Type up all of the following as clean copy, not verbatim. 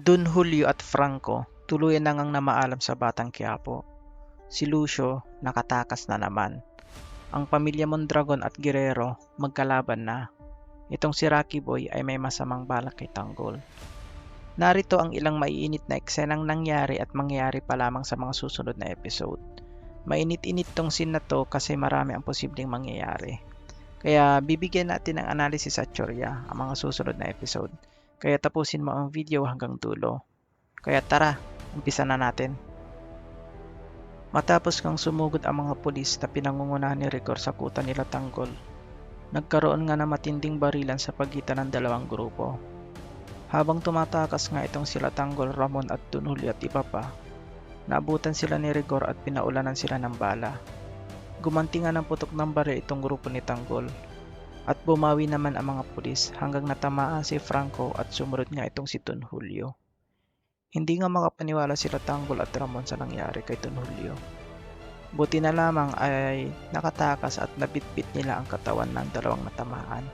Don Julio at Franco tuluyan na ngang namaalam sa Batang Quiapo. Si Lucio nakatakas na naman. Ang pamilya Mondragon at Guerrero magkalaban na. Itong si Rocky Boy ay may masamang balak kay Tanggol. Narito ang ilang maiinit na eksenang nangyari at mangyayari pa lamang sa mga susunod na episode. Mainit-init tong scene na to kasi marami ang posibleng mangyayari. Kaya bibigyan natin ng analysis at teorya ang mga susunod na episode. Kaya tapusin mo ang video hanggang dulo. Kaya tara, umpisa na natin. Matapos kang sumugod ang mga pulis na pinangungunahan ni Rigor sa kuta nila Tanggol, nagkaroon nga na matinding barilan sa pagitan ng dalawang grupo. Habang tumatakas nga itong sila Tanggol, Ramon at Don Julio at iba pa, naabutan sila ni Rigor at pinaulanan sila ng bala. Gumanti nga ng putok ng baril itong grupo ni Tanggol at bumawi naman ang mga pulis hanggang natamaan si Franco at sumunod nga itong si Don Julio. Hindi nga makapaniwala sila Tanggol at Ramon sa nangyari kay Don Julio. Buti na lamang ay nakatakas at nabitbit nila ang katawan ng dalawang natamaan.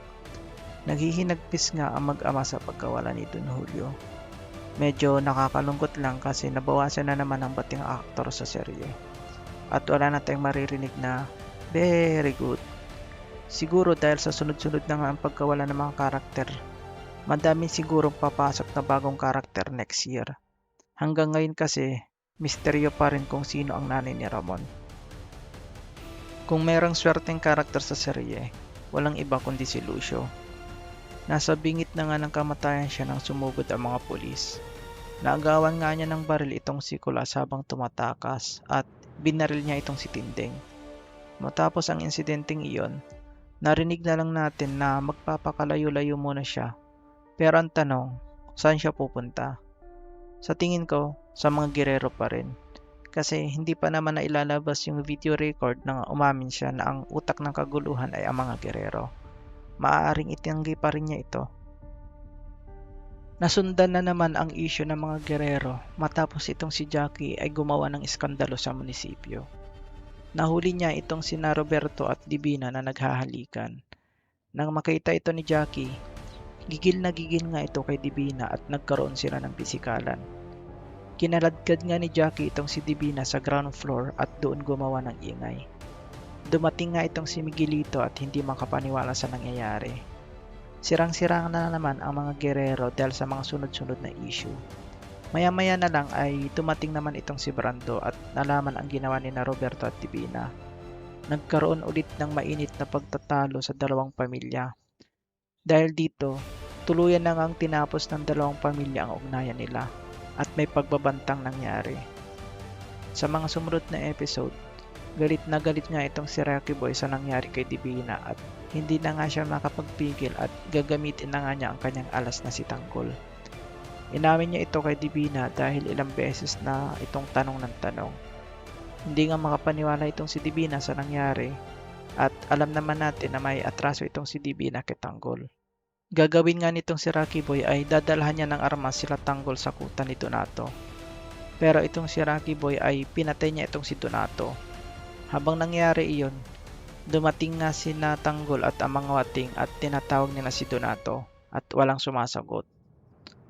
Naghihinagpis nga ang mag-ama sa pagkawala ni Don Julio. Medyo nakakalungkot lang kasi nabawasan na naman ang bating aktor sa serye. At wala na tayong maririnig na very good. Siguro dahil sa sunod-sunod na nga ang pagkawala ng mga karakter, madami sigurong papasok na bagong karakter next year. Hanggang ngayon kasi, misteryo pa rin kung sino ang nanay ni Ramon. Kung merong swerteng karakter sa serye, walang iba kundi si Lucio. Nasa bingit na nga ng kamatayan siya nang sumugod ang mga pulis. Naagawan nga niya ng baril itong si Kulas habang tumatakas at binaril niya itong si Tinding. Matapos ang insidenteng iyon, narinig na lang natin na magpapakalayo-layo muna siya. Pero ang tanong, saan siya pupunta? Sa tingin ko, sa mga Guerrero pa rin. Kasi hindi pa naman na ilalabas yung video record na umamin siya na ang utak ng kaguluhan ay ang mga Guerrero. Maaaring itanggi pa rin niya ito. Nasundan na naman ang issue ng mga Guerrero matapos itong si Jackie ay gumawa ng iskandalo sa munisipyo. Nahuli niya itong sina Roberto at Divina na naghahalikan. Nang makita ito ni Jackie, gigil na gigil nga ito kay Divina at nagkaroon sila ng pisikalan. Kinaladkad nga ni Jackie itong si Divina sa ground floor at doon gumawa ng ingay. Dumating nga itong si Miguelito at hindi makapaniwala sa nangyayari. Sirang-sirang na naman ang mga Guerrero dahil sa mga sunod-sunod na issue. Maya-maya na lang ay dumating naman itong si Brando at nalaman ang ginawa ni na Roberto at Divina. Nagkaroon ulit ng mainit na pagtatalo sa dalawang pamilya. Dahil dito, tuluyan na ngang tinapos ng dalawang pamilya ang ugnayan nila at may pagbabantang nangyari. Sa mga sumunod na episode, galit na galit nga itong si Rocky Boy sa nangyari kay Divina at hindi na nga siya makapagpigil at gagamitin na nga niya ang kanyang alas na si Tanggol. Inamin niya ito kay Divina dahil ilang beses na itong tanong ng tanong. Hindi nga makapaniwala itong si Divina sa nangyari at alam naman natin na may atraso itong si Divina kay Tanggol. Gagawin nga nitong si Rocky Boy ay dadalhan niya ng armas sila Tanggol sa kuta ni Donato. Pero itong si Rocky Boy ay pinatay niya itong si Donato. Habang nangyari iyon, dumating nga si Tanggol at ang mga wating at tinatawag nila si Donato at walang sumasagot.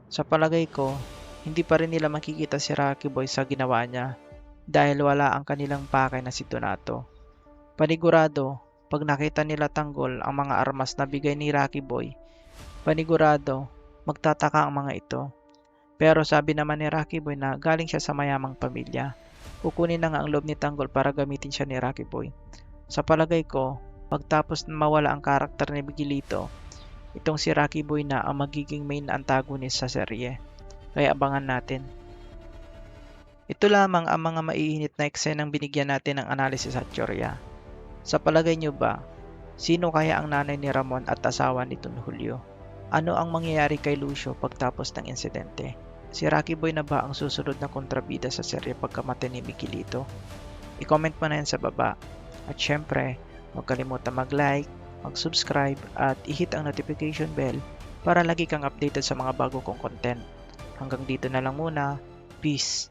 Sa palagay ko, hindi pa rin nila makikita si Rocky Boy sa ginawa niya dahil wala ang kanilang pakay na si Donato. Panigurado, pag nakita nila Tanggol ang mga armas na bigay ni Rocky Boy, panigurado, magtataka ang mga ito. Pero sabi naman ni Rocky Boy na galing siya sa mayamang pamilya. Kukunin na nga ang loob ni Tanggol para gamitin siya ni Rocky Boy. Sa palagay ko, pagtapos na mawala ang karakter ni Miguelito, itong si Rocky Boy na ang magiging main antagonist sa serye. Kaya abangan natin. Ito lamang ang mga maiinit na eksenang binigyan natin ng analysis at teorya. Sa palagay nyo ba, sino kaya ang nanay ni Ramon at asawa ni Don Julio? Ano ang mangyayari kay Lucio pagtapos ng insidente? Si Rocky Boy na ba ang susunod na kontrabida sa serye pagkamatay ni Miguelito? I-comment mo na yan sa baba. At syempre, huwag kalimutan mag-like, mag-subscribe at i-hit ang notification bell para lagi kang updated sa mga bago kong content. Hanggang dito na lang muna. Peace!